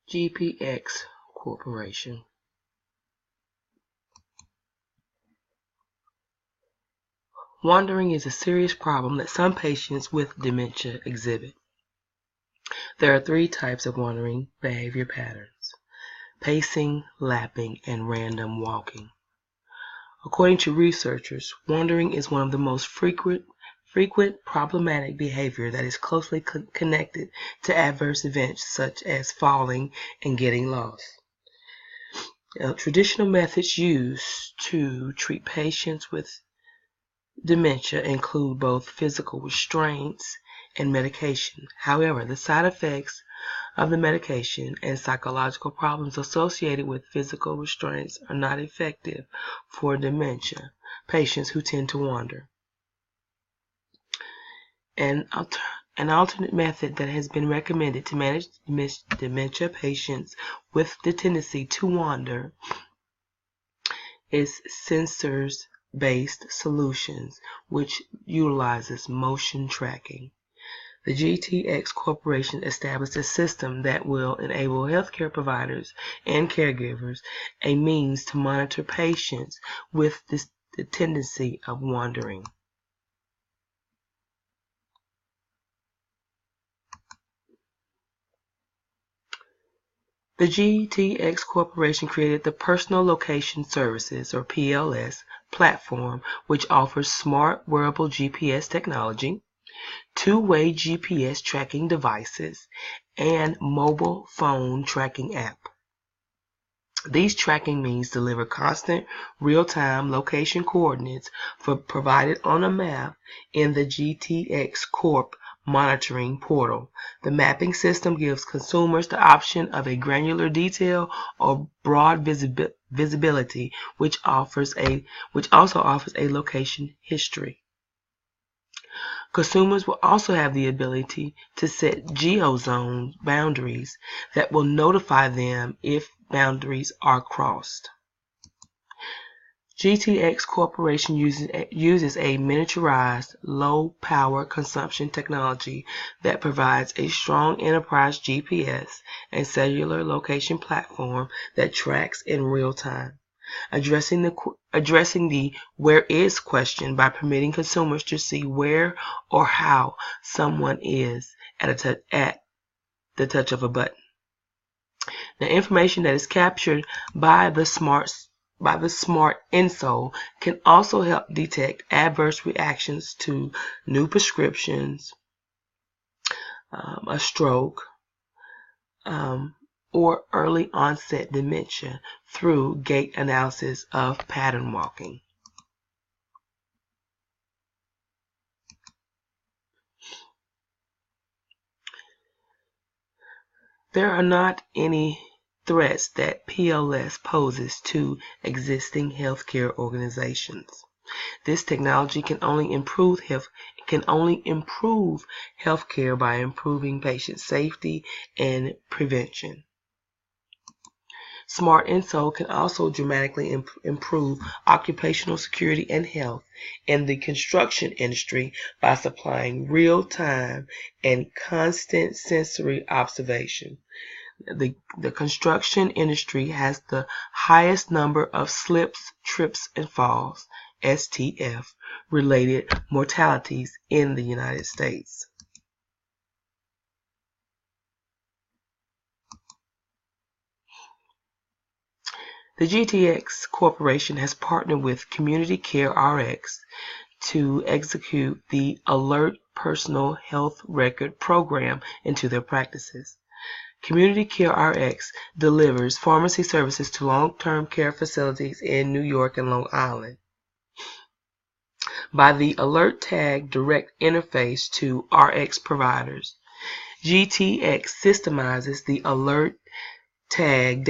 GPX Corporation. Wandering is a serious problem that some patients with dementia exhibit. There are 3 types of wandering behavior patterns: pacing, lapping, and random walking. According to researchers, wandering is one of the most frequent problematic behavior that is closely connected to adverse events such as falling and getting lost. Traditional methods used to treat patients with dementia include both physical restraints and medication. However, the side effects of the medication and psychological problems associated with physical restraints are not effective for dementia patients who tend to wander. An alternate method that has been recommended to manage dementia patients with the tendency to wander is sensors-based solutions, which utilizes motion tracking. The GTX Corporation established a system that will enable healthcare providers and caregivers a means to monitor patients with the tendency of wandering. The GTX Corporation created the Personal Location Services, or PLS, platform, which offers smart wearable GPS technology, two-way GPS tracking devices, and mobile phone tracking app. These tracking means deliver constant real-time location coordinates provided on a map in the GTX Corp monitoring portal. The mapping system gives consumers the option of a granular detail or broad visibility, which also offers a location history. Consumers will also have the ability to set geozone boundaries that will notify them if boundaries are crossed. GTX Corporation uses a miniaturized, low-power consumption technology that provides a strong enterprise GPS and cellular location platform that tracks in real time, addressing the where is question by permitting consumers to see where or how someone is at the touch of a button. The information that is captured by the smart insole can also help detect adverse reactions to new prescriptions, a stroke, or early onset dementia through gait analysis of pattern walking. There are not any threats that PLS poses to existing healthcare organizations. This technology can only improve healthcare by improving patient safety and prevention. Smart Insole can also dramatically improve occupational security and health in the construction industry by supplying real-time and constant sensory observation. The construction industry has the highest number of slips, trips, and falls, STF, related mortalities in the United States. The GTX Corporation has partnered with Community Care RX to execute the Alert Personal Health Record program into their practices. Community Care RX delivers pharmacy services to long-term care facilities in New York and Long Island. By the Alert Tag direct interface to RX providers, GTX systemizes the Alert Tag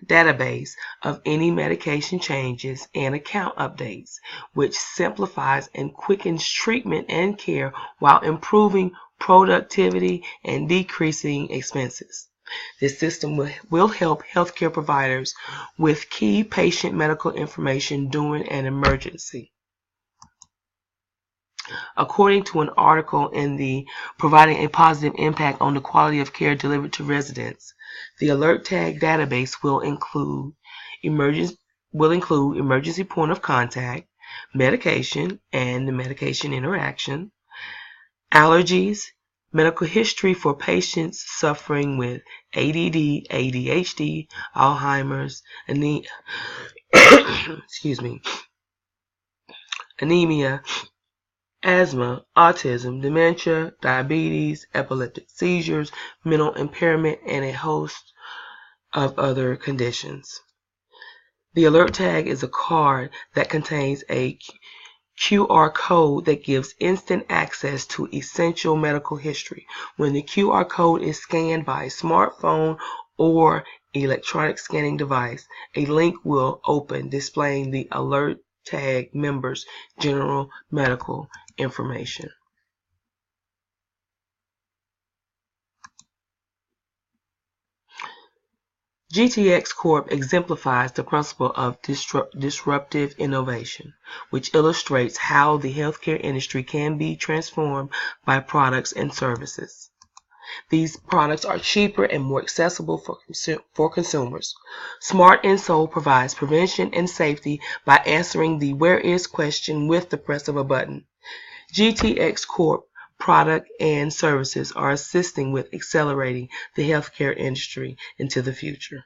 database of any medication changes and account updates, which simplifies and quickens treatment and care while improving productivity and decreasing expenses. This system will help healthcare providers with key patient medical information during an emergency. According to an article in the Providing a Positive Impact on the Quality of Care Delivered to Residents, the Alert Tag database will include emergency point of contact, medication and the medication interaction, allergies, medical history for patients suffering with ADD, ADHD, Alzheimer's, anemia, asthma, autism, dementia, diabetes, epileptic seizures, mental impairment, and a host of other conditions. The alert tag is a card that contains a QR code that gives instant access to essential medical history. When the QR code is scanned by a smartphone or electronic scanning device, a link will open displaying the alert tag members' general medical information. GTX Corp exemplifies the principle of disruptive innovation, which illustrates how the healthcare industry can be transformed by products and services. These products are cheaper and more accessible for consumers. Smart Insole provides prevention and safety by answering the "where is" question with the press of a button. GTX Corp product and services are assisting with accelerating the healthcare industry into the future.